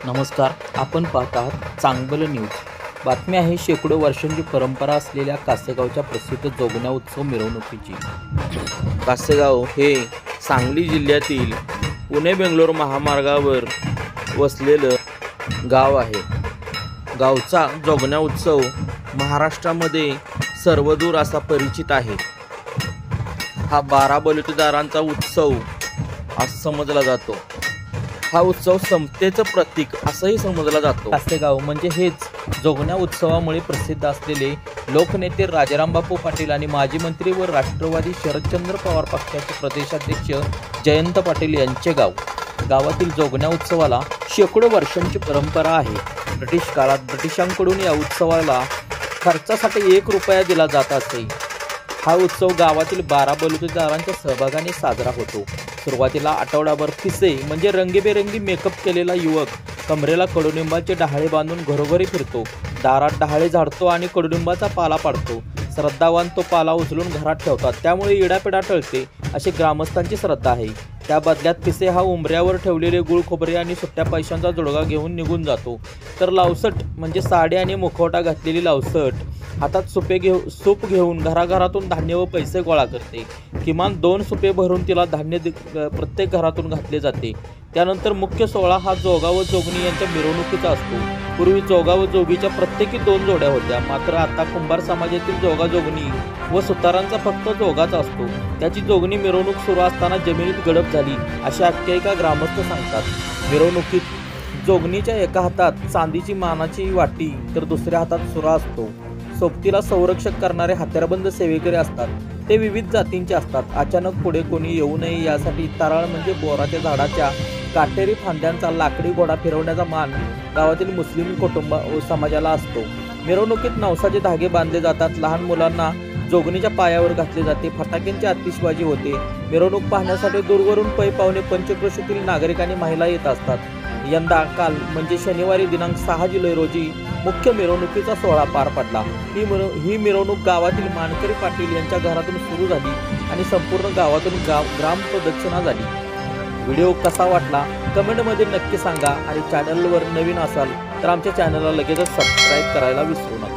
नमस्कार, आपण पाहत आहात चांगलं न्यूज। बातमी आहे शेकडो वर्षांची परंपरा असलेल्या कासेगावच्या प्रसिद्ध जोगण्या उत्सव मिरवणुकीची। कासेगाव हे सांगली जिल्ह्यातील पुणे बेंगलोर महामार्गावर वसलेलं गाव आहे। गावचा जोगण्या उत्सव महाराष्ट्रामध्ये सर्वदूर असा परिचित आहे। हा 12 बलुतेदारांचा उत्सव असं समजला जातो। हा उत्सव समतेचं प्रतीक असंही समजला जातो। कासेगाव म्हणजे हेच जोगण्या उत्सवामुळे प्रसिद्ध असलेले लोकनेते राजाराम बापू पाटील आणि माजी मंत्री व राष्ट्रवादी शरदचंद्र पवार पक्षाचे प्रदेशाध्यक्ष जयंत पाटील यांचे गाव। गावातील जोगण्या उत्सवाला शेकडो वर्षांची परंपरा आहे। ब्रिटिश काळात ब्रिटिशांकडून या उत्सवाला खर्चासाठी 1 रुपया दिला जात असे। हा उत्सव गावातील 12 बलुतेदारांच्या सहभागाने साजरा होतो। सुरुवातीला आठवडाभर पिसे म्हणजे रंगीबेरंगी मेकअप केलेला युवक कमरेला कडुनिंबाचे डहाळे बांधून घरोघरी फिरतो, दारात डहाळे झाडतो आणि कडुनिंबाचा पाला पाडतो। श्रद्धावान तो पाला उचलून घरात ठेवतात, त्यामुळे इडापिडा टळते अशी ग्रामस्थांची श्रद्धा आहे। त्या बदल्यात पिसे हा उंबऱ्यावर ठेवलेले गुळ खोबरे आणि सुट्ट्या पैशांचा जोडगा घेऊन निघून जातो। तर लावसट म्हणजे साडी आणि मुखवटा घातलेली लावसट हातात सूप घेऊन घराघरातून धान्य व पैसे गोळा करते। किमान 2 सुपे भरून तिला धान्य प्रत्येक घरातून घातले जाते। त्यानंतर मुख्य सोहळा हा जोगा व जोगणी यांच्या मिरवणुकीचा असतो। पूर्वी जोगा व जोगीच्या प्रत्येकी 2 जोड्या होत्या, मात्र आता कुंभार समाजातील जोगा जोगणी व सुतारांचा फक्त जोगाच असतो। त्याची जोगणी मिरवणूक सुरू असताना जमिनीत गडप झाली अशी आख्यायिका ग्रामस्थ सांगतात। मिरवणुकीत जोगणीच्या एका हातात चांदीची मानाची वाटी तर दुसऱ्या हातात सुरा असतो। सोबतीला संरक्षक करणारे हत्यारबंद सेवेकरी असतात, ते विविध जातींचे असतात। अचानक पुढे कोणी येऊ नये यासाठी ताराळ म्हणजे बोराच्या झाडाच्या काटेरी फांद्यांचा लाकडी घोडा फिरवण्याचा मान गावातील मुस्लिम कुटुंब समाजाला असतो। मिरवणुकीत नवसाचे धागे बांधले जातात, लहान मुलांना जोगणीच्या पायावर घातले जाते, फटाक्यांची आतिषबाजी होते। मिरवणूक पाहण्यासाठी दूरवरून पै पावणे पंचक्रोशीतील नागरिक आणि महिला येत असतात। यंदा काल म्हणजे शनिवारी दिनांक 6 जुलै रोजी मुख्य मिरवणुकीचा सोहळा पार पडला। ही मिरवणूक गावातील मानकरी पाटील यांच्या घरातून सुरू झाली आणि संपूर्ण गावातून ग्राम प्रदक्षिणा झाली। व्हिडिओ कसा वाटला कमेंटमध्ये नक्की सांगा आणि चॅनलवर नवीन असाल तर आमच्या चॅनलला लगेचच सबस्क्राईब करायला विसरू नका।